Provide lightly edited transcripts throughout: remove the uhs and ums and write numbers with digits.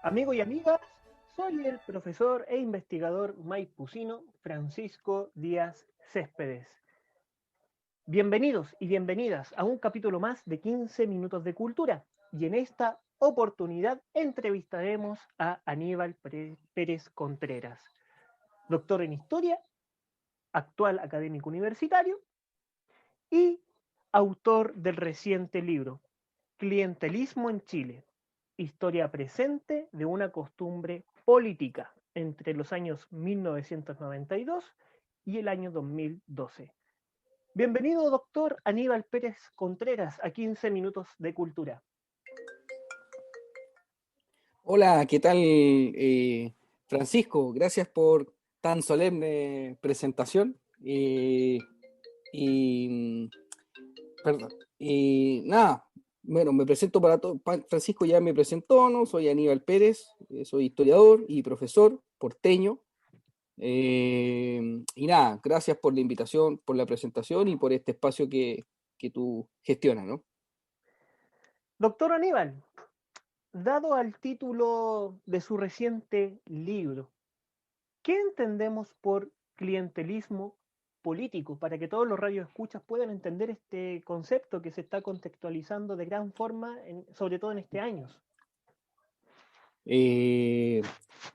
Amigos y amigas, soy el profesor e investigador maipucino Francisco Díaz Céspedes. Bienvenidos y bienvenidas a un capítulo más de 15 minutos de cultura. Y en esta oportunidad entrevistaremos a Aníbal Pérez Contreras, doctor en historia, actual académico universitario y autor del reciente libro Clientelismo en Chile, historia presente de una costumbre política entre los años 1992 y el año 2012. Bienvenido, doctor Aníbal Pérez Contreras, a 15 minutos de cultura. Hola, ¿qué tal, Francisco? Gracias por tan solemne presentación. Y, perdón. Y nada, bueno, me presento para todo. Francisco ya me presentó, ¿no? Soy Aníbal Pérez, soy historiador y profesor porteño. Y nada, gracias por la invitación, por la presentación y por este espacio que tú gestionas, ¿no? Doctor Aníbal, dado al título de su reciente libro, ¿qué entendemos por clientelismo político? Para que todos los radioescuchas puedan entender este concepto que se está contextualizando de gran forma, sobre todo en este año. Eh,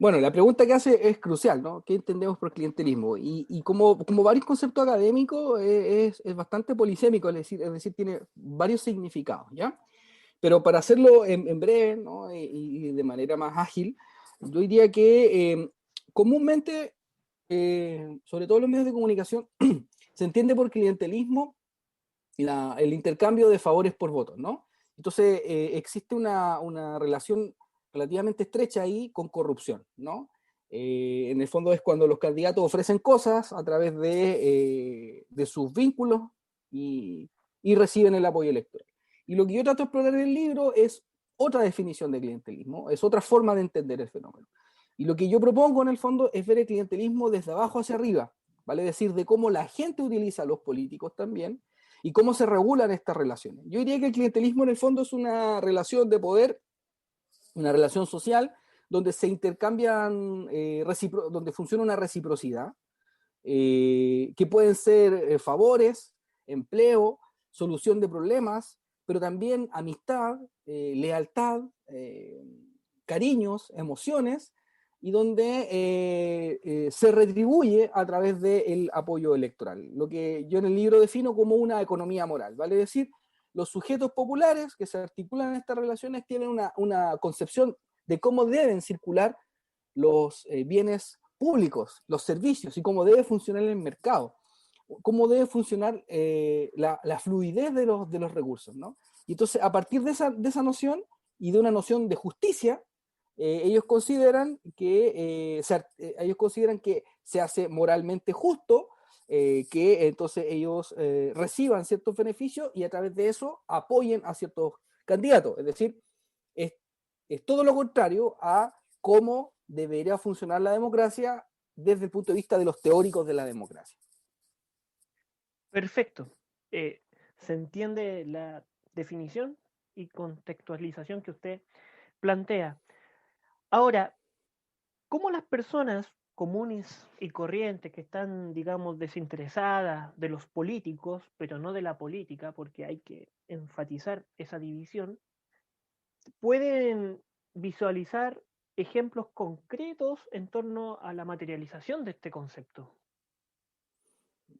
bueno, la pregunta que hace es crucial, ¿no? ¿Qué entendemos por clientelismo? Y como varios conceptos académicos, es bastante polisémico, es decir, tiene varios significados, ¿ya? Pero para hacerlo en breve, ¿no? Y de manera más ágil, yo diría que comúnmente, sobre todo en los medios de comunicación, se entiende por clientelismo el intercambio de favores por votos, ¿no? Entonces, existe una relación relativamente estrecha ahí con corrupción, ¿no? En el fondo es cuando los candidatos ofrecen cosas a través de sus vínculos y, y reciben el apoyo electoral. Y lo que yo trato de explorar en el libro es otra definición de clientelismo, es otra forma de entender el fenómeno. Y lo que yo propongo en el fondo es ver el clientelismo desde abajo hacia arriba, ¿vale? Es decir, de cómo la gente utiliza a los políticos también y cómo se regulan estas relaciones. Yo diría que el clientelismo en el fondo es una relación de poder, una relación social, donde se intercambian, donde funciona una reciprocidad, que pueden ser favores, empleo, solución de problemas, pero también amistad, lealtad, cariños, emociones, y donde se retribuye a través del apoyo electoral, lo que yo en el libro defino como una economía moral, ¿vale? Es decir, los sujetos populares que se articulan en estas relaciones tienen una concepción de cómo deben circular los bienes públicos, los servicios y cómo debe funcionar el mercado, cómo debe funcionar la fluidez de los recursos, ¿no? Y entonces, a partir de esa noción y de una noción de justicia, ellos consideran que se hace moralmente justo que entonces ellos reciban ciertos beneficios y a través de eso apoyen a ciertos candidatos. Es decir, es, es todo lo contrario a cómo debería funcionar la democracia desde el punto de vista de los teóricos de la democracia. Perfecto. Se entiende la definición y contextualización que usted plantea. Ahora, ¿cómo las personas comunes y corrientes que están, digamos, desinteresadas de los políticos, pero no de la política, porque hay que enfatizar esa división, pueden visualizar ejemplos concretos en torno a la materialización de este concepto?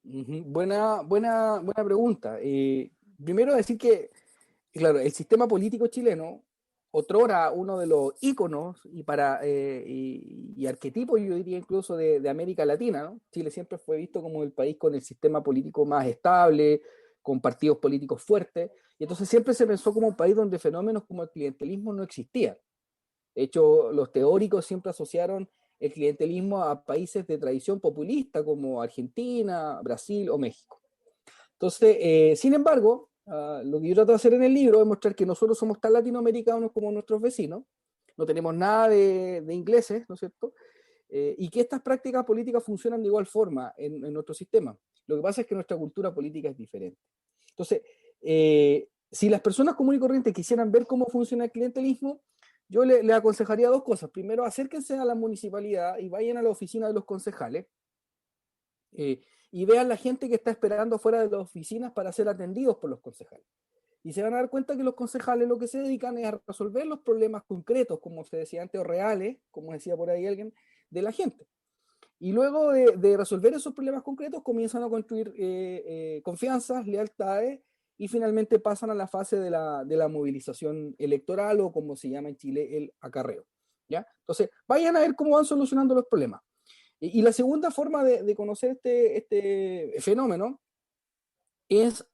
Buena pregunta. Primero decir que, claro, el sistema político chileno, otrora uno de los íconos y arquetipos, yo diría incluso de América Latina, ¿no? Chile siempre fue visto como el país con el sistema político más estable, con partidos políticos fuertes, y entonces siempre se pensó como un país donde fenómenos como el clientelismo no existían. De hecho, los teóricos siempre asociaron el clientelismo a países de tradición populista como Argentina, Brasil o México. Entonces, sin embargo, lo que yo trato de hacer en el libro es mostrar que nosotros somos tan latinoamericanos como nuestros vecinos, no tenemos nada de ingleses, ¿no es cierto? Y que estas prácticas políticas funcionan de igual forma en nuestro sistema. Lo que pasa es que nuestra cultura política es diferente. Entonces, si las personas comunes y corrientes quisieran ver cómo funciona el clientelismo, yo le aconsejaría dos cosas. Primero, acérquense a la municipalidad y vayan a la oficina de los concejales y vean la gente que está esperando fuera de las oficinas para ser atendidos por los concejales. Y se van a dar cuenta que los concejales lo que se dedican es a resolver los problemas concretos, como se decía antes, o reales, como decía por ahí alguien, de la gente. Y luego de resolver esos problemas concretos, comienzan a construir confianzas, lealtades, y finalmente pasan a la fase de la movilización electoral, o como se llama en Chile, el acarreo. ¿Ya? Entonces, vayan a ver cómo van solucionando los problemas. Y la segunda forma de conocer este fenómeno es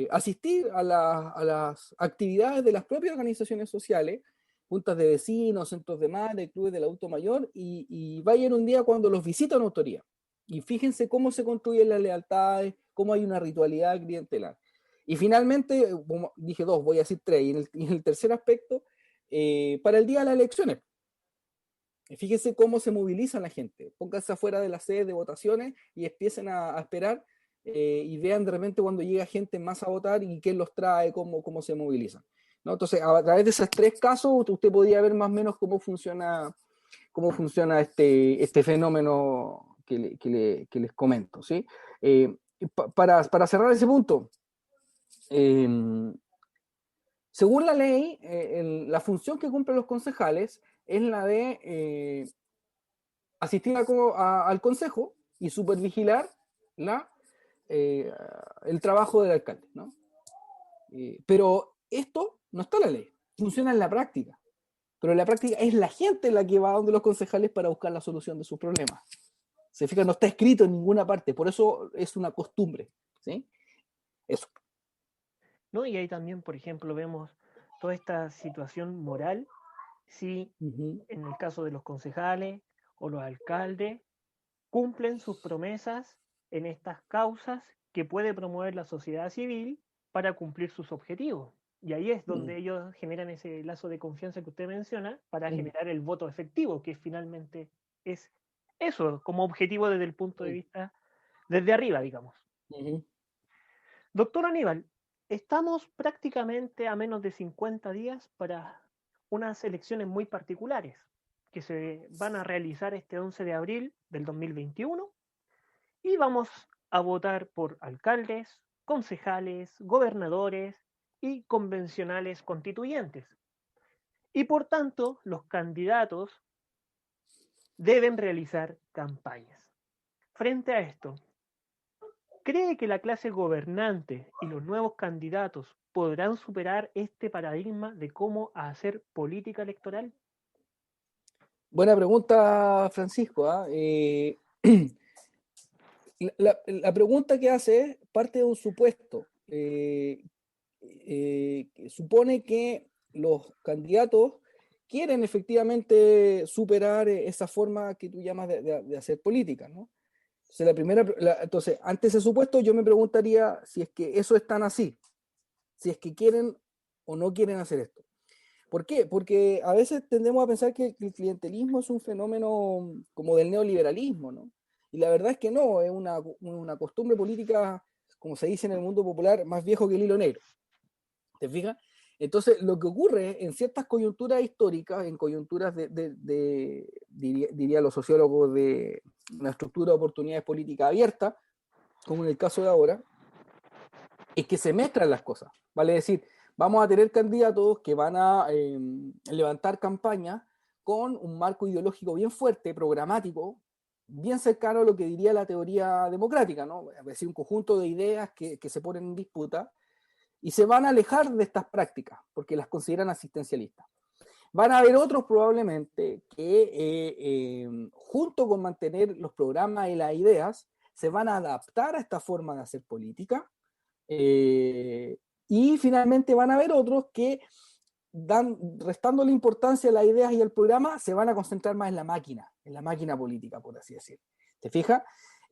asistir a las actividades de las propias organizaciones sociales, juntas de vecinos, centros de madre, clubes del adulto mayor, y vayan un día cuando los visita una autoría. Y fíjense cómo se construyen las lealtades, cómo hay una ritualidad clientelar. Y finalmente, como dije dos, voy a decir tres, y en el tercer aspecto, para el día de las elecciones. Fíjense cómo se moviliza la gente. Pónganse afuera de las sedes de votaciones y empiecen a esperar y vean de repente cuando llega gente más a votar y quién los trae, cómo se movilizan, ¿no? Entonces, a través de esos tres casos, usted podría ver más o menos cómo funciona este fenómeno que les comento, ¿sí? Para cerrar ese punto, según la ley, la función que cumplen los concejales es la de asistir al consejo y supervigilar la, eh, el trabajo del alcalde, ¿no? Pero esto no está en la ley, funciona en la práctica. Pero en la práctica es la gente la que va donde los concejales para buscar la solución de sus problemas. Se fija, no está escrito en ninguna parte, por eso es una costumbre, ¿sí? Eso. ¿No? Y ahí también, por ejemplo, vemos toda esta situación moral, si en el caso de los concejales o los alcaldes cumplen sus promesas en estas causas que puede promover la sociedad civil para cumplir sus objetivos. Y ahí es donde ellos generan ese lazo de confianza que usted menciona para generar el voto efectivo, que finalmente es eso, como objetivo desde el punto de vista, desde arriba, digamos. Doctor Aníbal, estamos prácticamente a menos de 50 días para unas elecciones muy particulares que se van a realizar este 11 de abril del 2021 y vamos a votar por alcaldes, concejales, gobernadores y convencionales constituyentes. Y por tanto, los candidatos deben realizar campañas. Frente a esto, ¿cree que la clase gobernante y los nuevos candidatos podrán superar este paradigma de cómo hacer política electoral? Buena pregunta, Francisco. La pregunta que hace parte de un supuesto. Que supone que los candidatos quieren efectivamente superar esa forma que tú llamas de hacer política, ¿no? Entonces, ante ese supuesto, yo me preguntaría si es que eso es tan así, si es que quieren o no quieren hacer esto. ¿Por qué? Porque a veces tendemos a pensar que el clientelismo es un fenómeno como del neoliberalismo, ¿no? Y la verdad es que no, es una costumbre política, como se dice en el mundo popular, más viejo que el hilo negro. ¿Te fijas? Entonces, lo que ocurre en ciertas coyunturas históricas, en coyunturas diría los sociólogos, de una estructura de oportunidades políticas abiertas, como en el caso de ahora, es que se mezclan las cosas. Vale decir, vamos a tener candidatos que van a levantar campañas con un marco ideológico bien fuerte, programático, bien cercano a lo que diría la teoría democrática, ¿no? Es decir, un conjunto de ideas que se ponen en disputa y se van a alejar de estas prácticas porque las consideran asistencialistas. Van a haber otros probablemente que junto con mantener los programas y las ideas se van a adaptar a esta forma de hacer política, y finalmente van a haber otros que restando la importancia a las ideas y al programa, se van a concentrar más en la máquina política, por así decir. ¿Te fijas?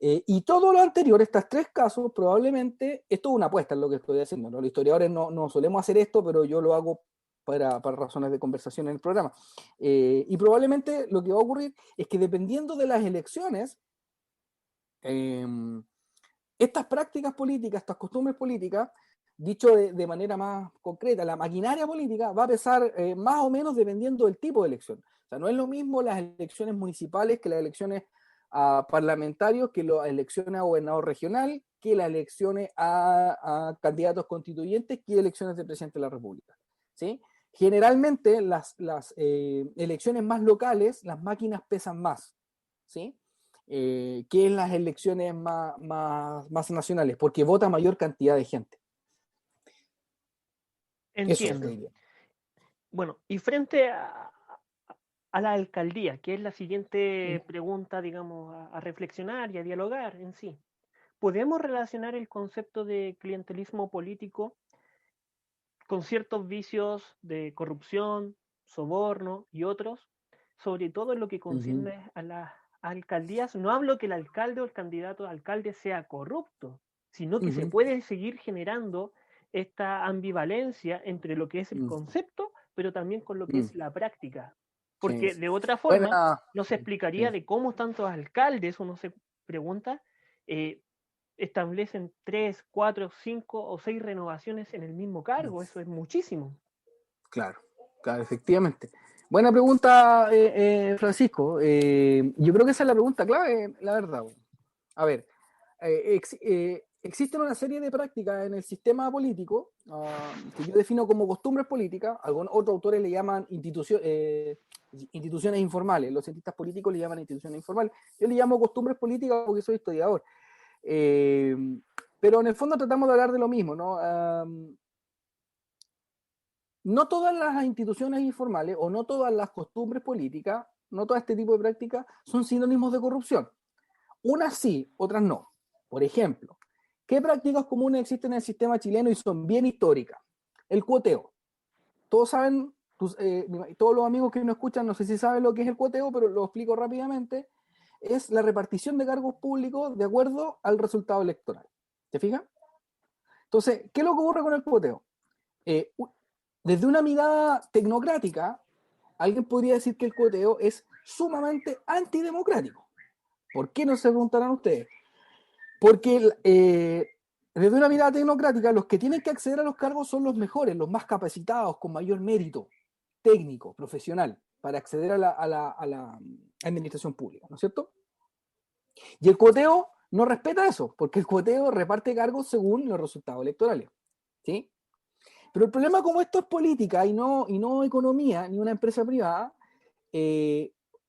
Y todo lo anterior, estos tres casos, probablemente, esto es una apuesta en lo que estoy haciendo, ¿no? Los historiadores no solemos hacer esto, pero yo lo hago para razones de conversación en el programa. Y probablemente lo que va a ocurrir es que dependiendo de las elecciones, estas prácticas políticas, estas costumbres políticas, dicho de manera más concreta, la maquinaria política va a pesar más o menos dependiendo del tipo de elección. O sea, no es lo mismo las elecciones municipales que las elecciones a parlamentarios, que las elecciones a gobernador regional, que las elecciones a candidatos constituyentes, que elecciones de presidente de la República. ¿Sí? Generalmente las elecciones más locales, las máquinas pesan más, ¿sí? Que en las elecciones más nacionales, porque vota mayor cantidad de gente. Eso te Entiendo. diría. Bueno, y frente a la alcaldía, que es la siguiente pregunta, digamos, a reflexionar y a dialogar en sí. ¿Podemos relacionar el concepto de clientelismo político con ciertos vicios de corrupción, soborno y otros, sobre todo en lo que concierne a las alcaldías? No hablo que el alcalde o el candidato a alcalde sea corrupto, sino que se puede seguir generando esta ambivalencia entre lo que es el concepto, pero también con lo que es la práctica. Sí, Porque sí. de otra forma Buena. no se explicaría Sí. de cómo tantos alcaldes, uno se pregunta, establecen 3, 4, 5 o 6 renovaciones en el mismo cargo. Eso es muchísimo. Claro, claro, efectivamente. Buena pregunta, Francisco. Yo creo que esa es la pregunta clave, la verdad. A ver, existen una serie de prácticas en el sistema político que yo defino como costumbres políticas. Algunos otros autores le llaman instituciones informales. Los cientistas políticos le llaman instituciones informales. Yo le llamo costumbres políticas porque soy historiador. Pero en el fondo tratamos de hablar de lo mismo, ¿no? No todas las instituciones informales o no todas las costumbres políticas, no todo este tipo de prácticas son sinónimos de corrupción. Unas sí, otras no. Por ejemplo, ¿qué prácticas comunes existen en el sistema chileno y son bien históricas? El cuoteo. Todos saben, todos los amigos que nos escuchan, no sé si saben lo que es el cuoteo, pero lo explico rápidamente. Es la repartición de cargos públicos de acuerdo al resultado electoral. ¿Te fijas? Entonces, ¿qué es lo que ocurre con el cuoteo? Desde una mirada tecnocrática, alguien podría decir que el cuoteo es sumamente antidemocrático. ¿Por qué no se preguntarán ustedes? Porque desde una mirada tecnocrática, los que tienen que acceder a los cargos son los mejores, los más capacitados, con mayor mérito técnico, profesional, para acceder a la administración pública, ¿no es cierto? Y el cuoteo no respeta eso, porque el cuoteo reparte cargos según los resultados electorales, ¿sí? Pero el problema, como esto es política y no economía, ni una empresa privada,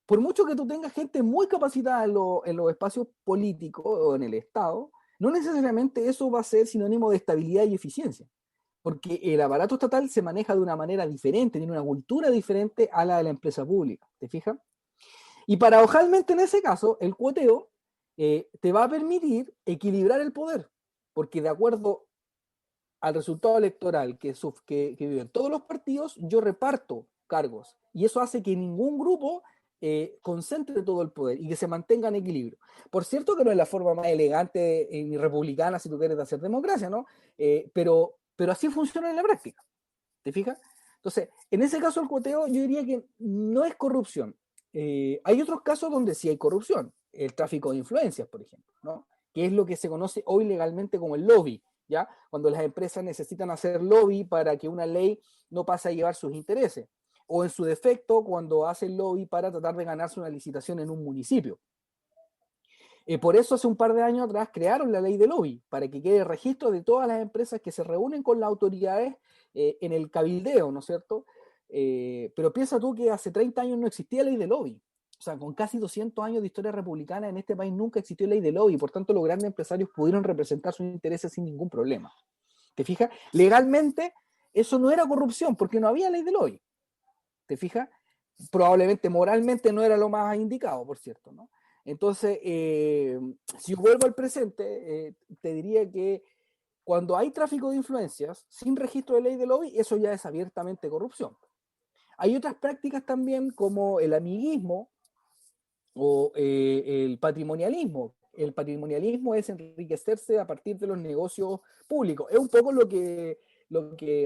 por mucho que tú tengas gente muy capacitada en los espacios políticos o en el Estado, no necesariamente eso va a ser sinónimo de estabilidad y eficiencia, porque el aparato estatal se maneja de una manera diferente, tiene una cultura diferente a la de la empresa pública, ¿te fijas? Y paradojalmente en ese caso, el cuoteo te va a permitir equilibrar el poder, porque de acuerdo al resultado electoral que viven todos los partidos, yo reparto cargos. Y eso hace que ningún grupo concentre todo el poder y que se mantenga en equilibrio. Por cierto que no es la forma más elegante ni republicana, si tú quieres, de hacer democracia, ¿no? Pero así funciona en la práctica. ¿Te fijas? Entonces, en ese caso el cuoteo yo diría que no es corrupción. Hay otros casos donde sí hay corrupción. El tráfico de influencias, por ejemplo, ¿no? Que es lo que se conoce hoy legalmente como el lobby. ¿Ya? Cuando las empresas necesitan hacer lobby para que una ley no pase a llevar sus intereses, o en su defecto, cuando hacen lobby para tratar de ganarse una licitación en un municipio. Por eso hace un par de años atrás crearon la ley de lobby, para que quede registro de todas las empresas que se reúnen con las autoridades en el cabildeo, ¿no es cierto? Pero piensa tú que hace 30 años no existía ley de lobby. O sea, con casi 200 años de historia republicana en este país nunca existió ley de lobby, por tanto los grandes empresarios pudieron representar sus intereses sin ningún problema. ¿Te fijas? Legalmente eso no era corrupción porque no había ley de lobby. ¿Te fijas? Probablemente moralmente no era lo más indicado, por cierto, ¿no? Entonces, si vuelvo al presente, te diría que cuando hay tráfico de influencias sin registro de ley de lobby, eso ya es abiertamente corrupción. Hay otras prácticas también como el amiguismo o el patrimonialismo. El patrimonialismo es enriquecerse a partir de los negocios públicos. Es un poco lo que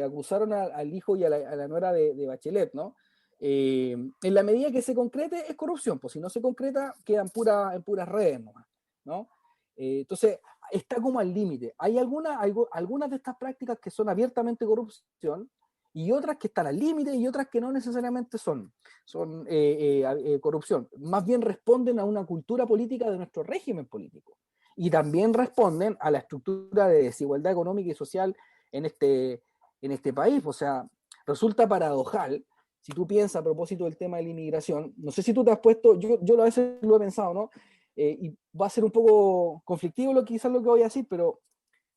acusaron al hijo y a la nuera de Bachelet, ¿no? En la medida que se concrete es corrupción, pues si no se concreta quedan en puras redes nomás, ¿no? Entonces, está como al límite. Hay algunas de estas prácticas que son abiertamente corrupción y otras que están al límite y otras que no necesariamente son corrupción. Más bien responden a una cultura política de nuestro régimen político y también responden a la estructura de desigualdad económica y social en este país. O sea, resulta paradojal, si tú piensas a propósito del tema de la inmigración, no sé si tú te has puesto, yo a veces lo he pensado, ¿no? Y va a ser un poco conflictivo quizás lo que voy a decir, pero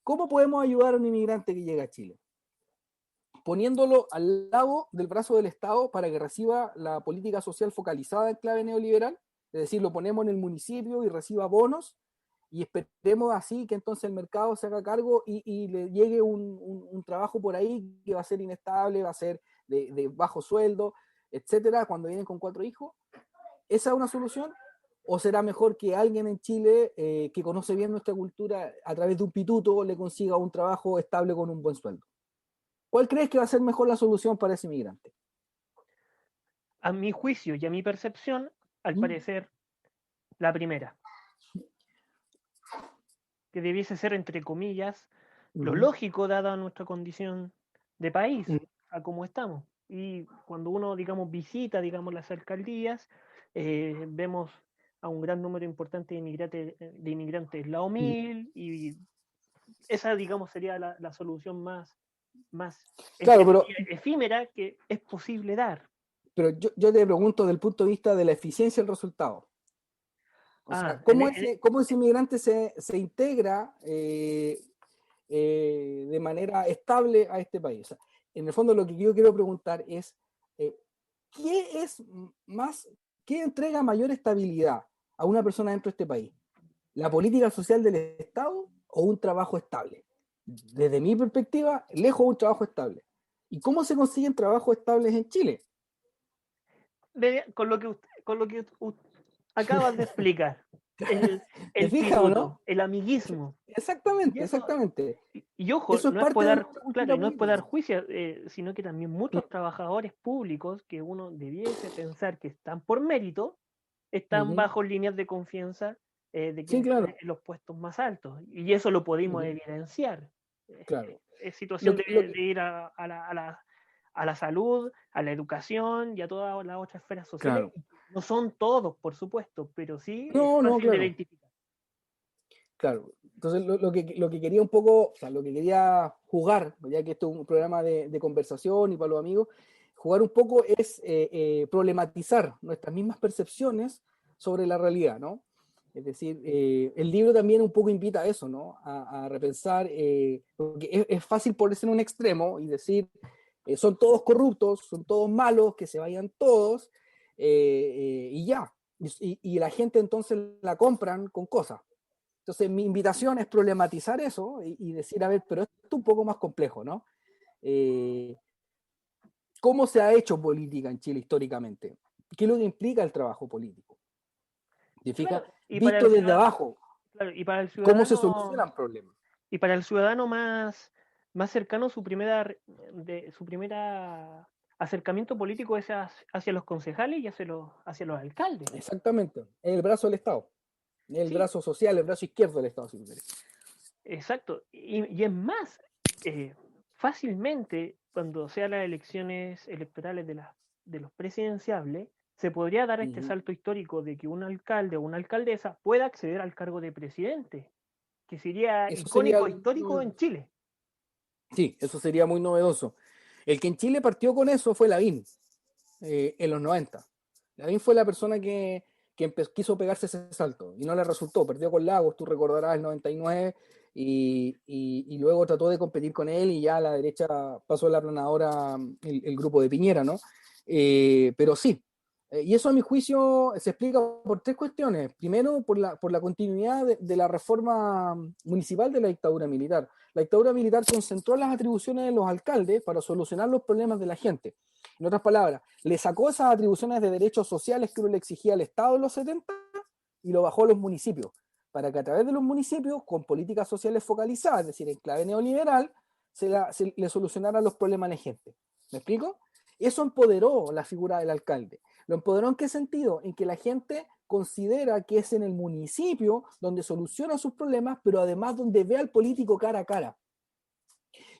¿cómo podemos ayudar a un inmigrante que llega a Chile? Poniéndolo al lado del brazo del Estado para que reciba la política social focalizada en clave neoliberal, es decir, lo ponemos en el municipio y reciba bonos y esperemos así que entonces el mercado se haga cargo y le llegue un trabajo por ahí que va a ser inestable, va a ser de bajo sueldo, etcétera, cuando vienen con 4 hijos. ¿Esa es una solución? ¿O será mejor que alguien en Chile que conoce bien nuestra cultura a través de un pituto le consiga un trabajo estable con un buen sueldo? ¿Cuál crees que va a ser mejor la solución para ese inmigrante? A mi juicio y a mi percepción, al ¿Mm? parecer, la primera, que debiese ser, entre comillas, lo Uh-huh. lógico dada nuestra condición de país, Uh-huh. a cómo estamos. Y cuando uno, digamos, visita, digamos, las alcaldías, vemos a un gran número importante de inmigrantes la OMIL, y esa, digamos, sería la solución más, Claro, entre comillas, efímera que es posible dar. pero yo te pregunto desde el punto de vista de la eficiencia del resultado. O sea, Ah, ¿cómo ese inmigrante se integra de manera estable a este país? O sea, en el fondo lo que yo quiero preguntar es, eh, ¿qué es más, qué entrega mayor estabilidad a una persona dentro de este país? ¿La política social del Estado o un trabajo estable? Desde mi perspectiva, lejos de un trabajo estable. ¿Y cómo se consiguen trabajos estables en Chile? con lo que acabas de explicar, el, ¿Te el fijas o no? pituto, el amiguismo. Y Exactamente, eso, exactamente. y ojo, Eso es no es parte por de dar, nuestra claro, cultura y no es por dar política. juicio, sino que también muchos trabajadores públicos que uno debiese pensar que están por mérito, están Uh-huh. bajo líneas de confianza de Sí, quienes están claro. en los puestos más altos. Y eso lo podemos Uh-huh. evidenciar. Claro. Es Lo situación que, lo de que, ir a la salud, a la educación y a todas las otras esferas sociales. claro. No son todos, por supuesto, pero sí es No, no, fácil de claro. identificar. Claro. Entonces, lo que quería un poco, o sea, lo que quería jugar, ya que esto es un programa de conversación y para los amigos, jugar un poco es problematizar nuestras mismas percepciones sobre la realidad, ¿no? Es decir, el libro también un poco invita a eso, ¿no? A repensar, porque es fácil ponerse en un extremo y decir, son todos corruptos, son todos malos, que se vayan todos, y ya. Y la gente entonces la compran con cosas. Entonces, mi invitación es problematizar eso y decir, a ver, pero esto es un poco más complejo, ¿no? Eh, ¿Cómo se ha hecho política en Chile históricamente? ¿Qué es lo que implica el trabajo político? ¿Te fijas? Claro, Visto desde abajo, claro, ¿cómo se solucionan problemas? y para el ciudadano más cercano, su primera acercamiento político es hacia los concejales y hacia los alcaldes. Exactamente, el brazo del Estado, el Sí, brazo social, el brazo izquierdo del Estado, si tú quieres. exacto. Y es más, fácilmente, cuando sean las elecciones electorales de los presidenciables, se podría dar este Uh-huh. salto histórico de que un alcalde o una alcaldesa pueda acceder al cargo de presidente, que sería Eso sería, icónico, histórico en Chile. sí, eso sería muy novedoso. El que en Chile partió con eso fue Lavín, en los 90. Lavín fue la persona que quiso pegarse ese salto y no le resultó. Perdió con Lagos, tú recordarás, el 99, y luego trató de competir con él y ya a la derecha pasó la planadora el grupo de Piñera, ¿no? Pero sí. Y eso a mi juicio se explica por 3 cuestiones. Primero, por la continuidad de la reforma municipal de la dictadura militar. La dictadura militar concentró las atribuciones de los alcaldes para solucionar los problemas de la gente. En otras palabras, le sacó esas atribuciones de derechos sociales que uno le exigía al Estado en los 70 y lo bajó a los municipios, para que a través de los municipios, con políticas sociales focalizadas, es decir, en clave neoliberal, se le solucionaran los problemas a la gente. ¿Me explico? Eso empoderó la figura del alcalde. ¿Lo empoderó en qué sentido? En que la gente considera que es en el municipio donde soluciona sus problemas, pero además donde ve al político cara a cara.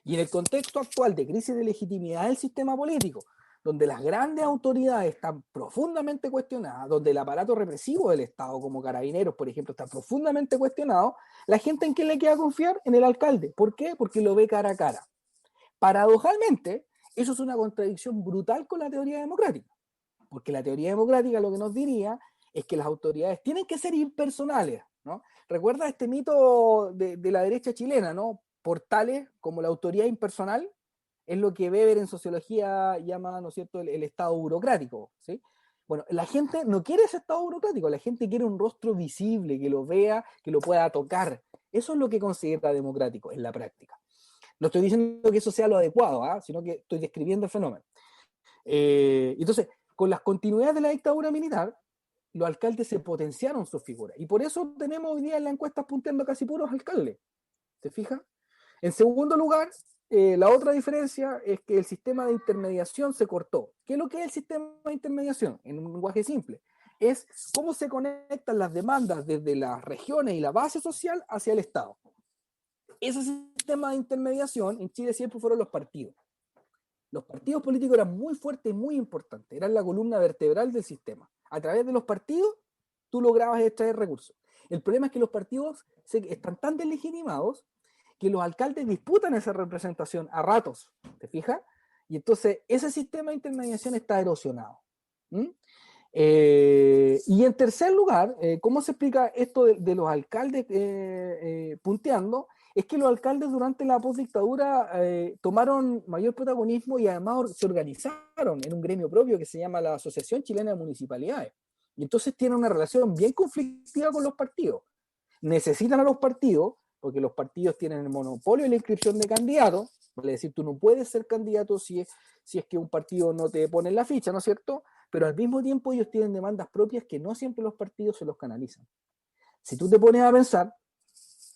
Y en el contexto actual de crisis de legitimidad del sistema político, donde las grandes autoridades están profundamente cuestionadas, donde el aparato represivo del Estado, como Carabineros, por ejemplo, está profundamente cuestionado, la gente en quién le queda confiar, en el alcalde. ¿Por qué? Porque lo ve cara a cara. Paradojalmente, eso es una contradicción brutal con la teoría democrática, porque la teoría democrática lo que nos diría es que las autoridades tienen que ser impersonales, ¿no? Recuerda este mito de la derecha chilena, ¿no? Portales como la autoridad impersonal es lo que Weber en sociología llama, ¿no es cierto?, el estado burocrático, ¿sí? Bueno, la gente no quiere ese estado burocrático, la gente quiere un rostro visible, que lo vea, que lo pueda tocar. Eso es lo que considera democrático en la práctica. No estoy diciendo que eso sea lo adecuado, ¿eh? Sino que estoy describiendo el fenómeno. Entonces, con las continuidades de la dictadura militar, los alcaldes se potenciaron sus figuras. Y por eso tenemos hoy día en la encuesta punteando casi puros alcaldes. ¿Te fijas? En segundo lugar, la otra diferencia es que el sistema de intermediación se cortó. ¿Qué es lo que es el sistema de intermediación? En un lenguaje simple. Es cómo se conectan las demandas desde las regiones y la base social hacia el Estado. Ese sistema de intermediación en Chile siempre fueron los partidos. Los partidos políticos eran muy fuertes y muy importantes, eran la columna vertebral del sistema. A través de los partidos, tú lograbas extraer recursos. El problema es que los partidos están tan deslegitimados que los alcaldes disputan esa representación a ratos, ¿te fijas? Y entonces ese sistema de intermediación está erosionado. ¿Mm? Y en tercer lugar, ¿cómo se explica esto de los alcaldes punteando? Es que los alcaldes durante la postdictadura tomaron mayor protagonismo y además se organizaron en un gremio propio que se llama la Asociación Chilena de Municipalidades. Y entonces tienen una relación bien conflictiva con los partidos. Necesitan a los partidos, porque los partidos tienen el monopolio de la inscripción de candidatos, es decir, tú no puedes ser candidato si es que un partido no te pone en la ficha, ¿no es cierto? Pero al mismo tiempo ellos tienen demandas propias que no siempre los partidos se los canalizan. Si tú te pones a pensar,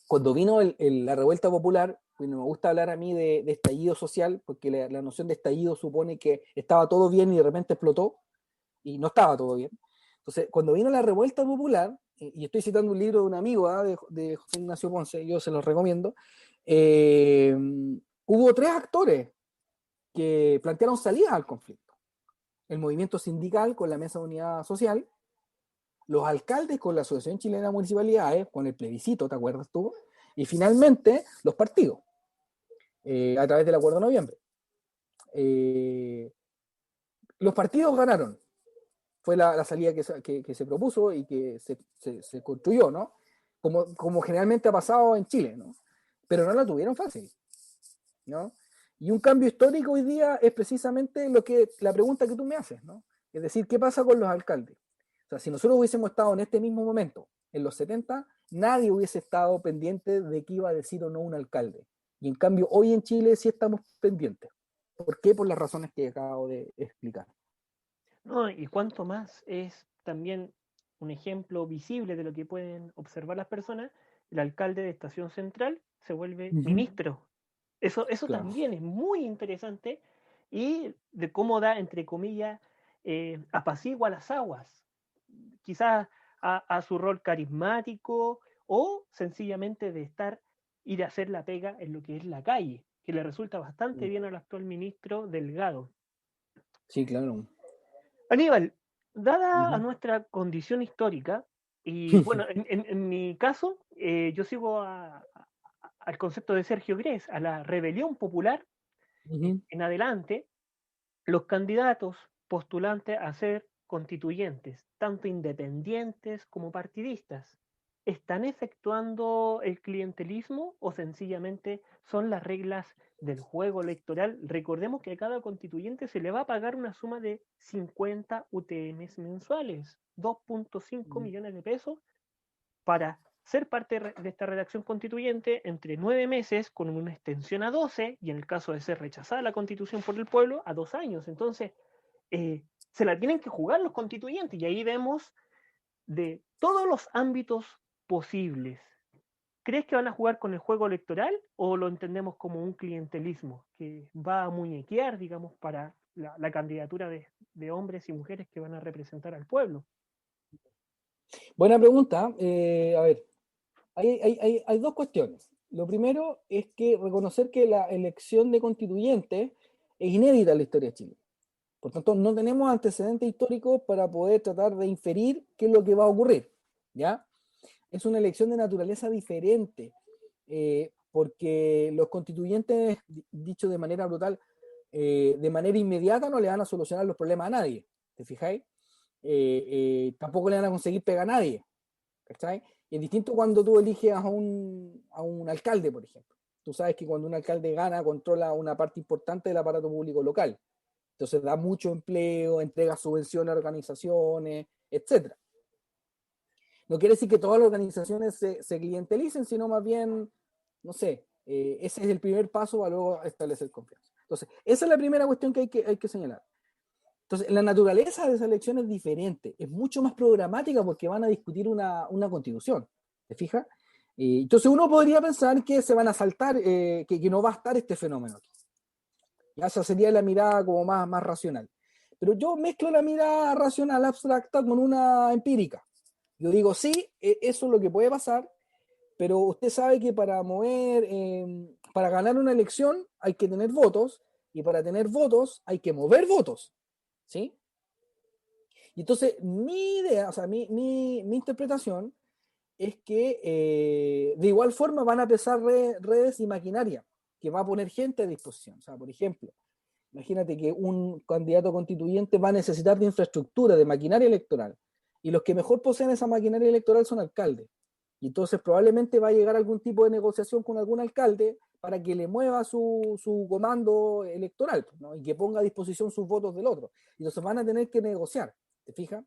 cuando vino la revuelta popular, bueno, me gusta hablar a mí de estallido social, porque la noción de estallido supone que estaba todo bien y de repente explotó, y no estaba todo bien. Entonces, cuando vino la revuelta popular, y estoy citando un libro de un amigo de José Ignacio Ponce, yo se los recomiendo, hubo tres actores que plantearon salidas al conflicto. El movimiento sindical con la Mesa de Unidad Social, los alcaldes con la Asociación Chilena de Municipalidades, con el plebiscito, ¿te acuerdas tú? Y finalmente los partidos, a través del Acuerdo de Noviembre. Los partidos ganaron, fue la salida que se propuso y que se construyó, ¿no? Como generalmente ha pasado en Chile, ¿no? Pero no la tuvieron fácil, ¿no? Y un cambio histórico hoy día es precisamente la pregunta que tú me haces, ¿no? Es decir, ¿qué pasa con los alcaldes? O sea, si nosotros hubiésemos estado en este mismo momento, en los 70, nadie hubiese estado pendiente de qué iba a decir o no un alcalde. Y en cambio, hoy en Chile sí estamos pendientes. ¿Por qué? Por las razones que acabo de explicar. No, y cuanto más es también un ejemplo visible de lo que pueden observar las personas, el alcalde de Estación Central se vuelve ministro. Eso Claro. también es muy interesante y de cómo da, entre comillas, apacigua las aguas. Quizás a su rol carismático o sencillamente de ir a hacer la pega en lo que es la calle, que le resulta bastante bien al actual ministro Delgado. Sí, claro. Aníbal, dada a Ujú. nuestra condición histórica, y bueno, en mi caso, yo sigo al concepto de Sergio Grés, a la rebelión popular Ujú. en adelante, los candidatos postulantes a ser constituyentes, tanto independientes como partidistas, ¿están efectuando el clientelismo o sencillamente son las reglas del juego electoral? Recordemos que a cada constituyente se le va a pagar una suma de 50 UTMs mensuales, 2.5 millones de pesos, para ser parte de esta redacción constituyente entre 9 meses con una extensión a 12 y en el caso de ser rechazada la constitución por el pueblo a 2 años. Entonces, se la tienen que jugar los constituyentes y ahí vemos de todos los ámbitos posibles. ¿Crees que van a jugar con el juego electoral o lo entendemos como un clientelismo que va a muñequear, digamos, para la candidatura de hombres y mujeres que van a representar al pueblo? Buena pregunta. A ver, hay dos cuestiones. Lo primero es que reconocer que la elección de constituyentes es inédita en la historia de Chile. Por tanto, no tenemos antecedentes históricos para poder tratar de inferir qué es lo que va a ocurrir, ¿ya? Es una elección de naturaleza diferente, porque los constituyentes, dicho de manera brutal, de manera inmediata no le van a solucionar los problemas a nadie, ¿te fijáis? Tampoco le van a conseguir pegar a nadie, ¿cachai? Y es distinto cuando tú eliges a un alcalde, por ejemplo. Tú sabes que cuando un alcalde gana, controla una parte importante del aparato público local. Entonces da mucho empleo, entrega subvenciones a organizaciones, etc. No quiere decir que todas las organizaciones se clientelicen, sino más bien, no sé, ese es el primer paso para luego establecer confianza. Entonces, esa es la primera cuestión que hay que señalar. Entonces, la naturaleza de esa elección es diferente, es mucho más programática porque van a discutir una constitución, ¿te fijas? Entonces uno podría pensar que se van a saltar, que no va a estar este fenómeno aquí. Ya esa sería la mirada como más racional. Pero yo mezclo la mirada racional abstracta con una empírica. Yo digo, sí, eso es lo que puede pasar, pero usted sabe que para ganar una elección hay que tener votos, y para tener votos hay que mover votos, ¿sí? Y entonces mi idea, o sea, mi interpretación es que de igual forma van a pesar redes y maquinaria, que va a poner gente a disposición. O sea, por ejemplo, imagínate que un candidato constituyente va a necesitar de infraestructura, de maquinaria electoral, y los que mejor poseen esa maquinaria electoral son alcaldes. Y entonces probablemente va a llegar algún tipo de negociación con algún alcalde para que le mueva su comando electoral, ¿no? Y que ponga a disposición sus votos del otro. Y entonces van a tener que negociar, ¿te fijas?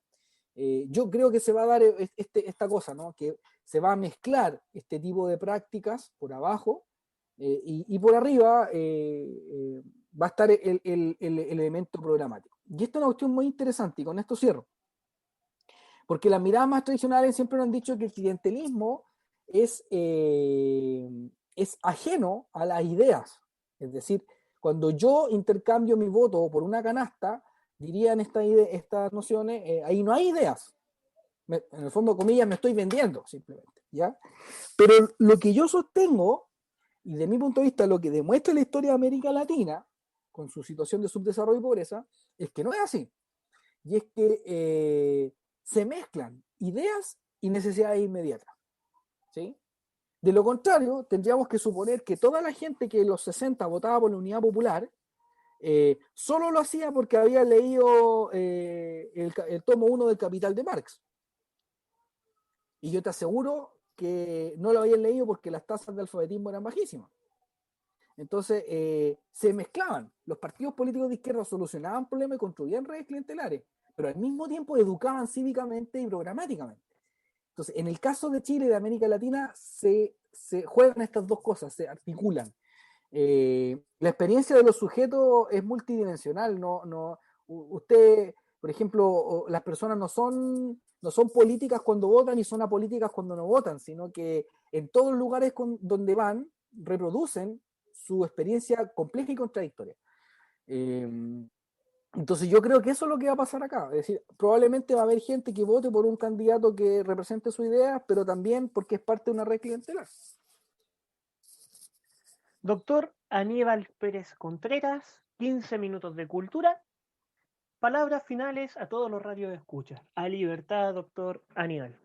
Yo creo que se va a dar esta cosa, ¿no? Que se va a mezclar este tipo de prácticas por abajo, y por arriba va a estar el elemento programático. Y esta es una cuestión muy interesante, y con esto cierro. Porque las miradas más tradicionales siempre nos han dicho que el clientelismo es ajeno a las ideas. Es decir, cuando yo intercambio mi voto por una canasta, dirían estas nociones, ahí no hay ideas. En el fondo, comillas, me estoy vendiendo, simplemente, ¿ya? Pero lo que yo sostengo, y de mi punto de vista lo que demuestra la historia de América Latina, con su situación de subdesarrollo y pobreza, es que no es así. Y es que se mezclan ideas y necesidades inmediatas, ¿sí? De lo contrario, tendríamos que suponer que toda la gente que en los 60 votaba por la Unidad Popular, solo lo hacía porque había leído el tomo 1 del Capital de Marx. Y yo te aseguro que no lo habían leído porque las tasas de alfabetismo eran bajísimas. Entonces, se mezclaban. Los partidos políticos de izquierda solucionaban problemas y construían redes clientelares, pero al mismo tiempo educaban cívicamente y programáticamente. Entonces, en el caso de Chile y de América Latina, se juegan estas dos cosas, se articulan. La experiencia de los sujetos es multidimensional. Usted, por ejemplo, las personas no son políticas cuando votan y son apolíticas cuando no votan, sino que en todos los lugares donde van, reproducen su experiencia compleja y contradictoria. Entonces yo creo que eso es lo que va a pasar acá. Es decir, probablemente va a haber gente que vote por un candidato que represente su idea, pero también porque es parte de una red clientelar. Doctor Aníbal Pérez Contreras, 15 minutos de cultura. Palabras finales a todos los radios de escucha. A libertad, doctor Aníbal.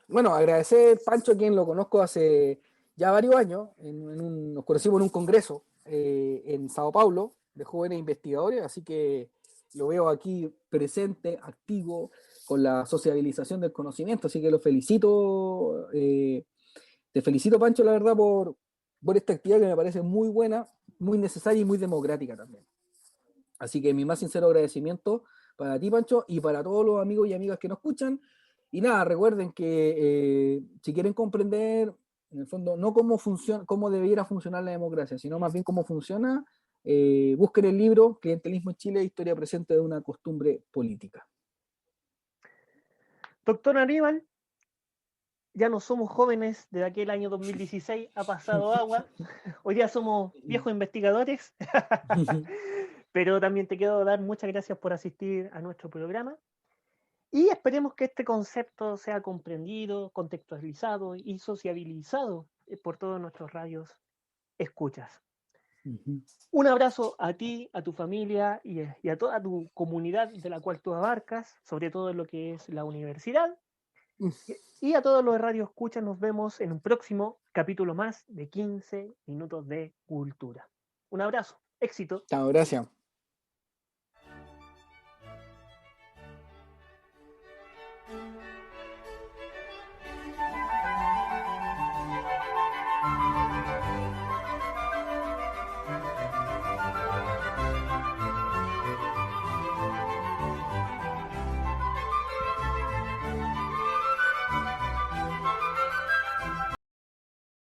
Bueno, agradecer a Pancho, a quien lo conozco hace ya varios años. Nos conocimos en un congreso en Sao Paulo de jóvenes investigadores, así que lo veo aquí presente, activo, con la sociabilización del conocimiento, así que lo felicito. Te felicito, Pancho, la verdad, por esta actividad que me parece muy buena, muy necesaria y muy democrática también. Así que mi más sincero agradecimiento para ti, Pancho, y para todos los amigos y amigas que nos escuchan. Y nada, recuerden que si quieren comprender, en el fondo, no cómo debiera funcionar la democracia, sino más bien cómo funciona, busquen el libro Clientelismo en Chile, historia presente de una costumbre política. Doctor Aníbal, ya no somos jóvenes de aquel año 2016, ha pasado agua. Hoy día somos viejos investigadores. Pero también te quiero dar muchas gracias por asistir a nuestro programa. Y esperemos que este concepto sea comprendido, contextualizado y sociabilizado por todos nuestros radios escuchas. Un abrazo a ti, a tu familia y a toda tu comunidad de la cual tú abarcas, sobre todo en lo que es la universidad. Y a todos los radios escuchas, nos vemos en un próximo capítulo más de 15 minutos de cultura. Un abrazo, éxito. Chao, gracias.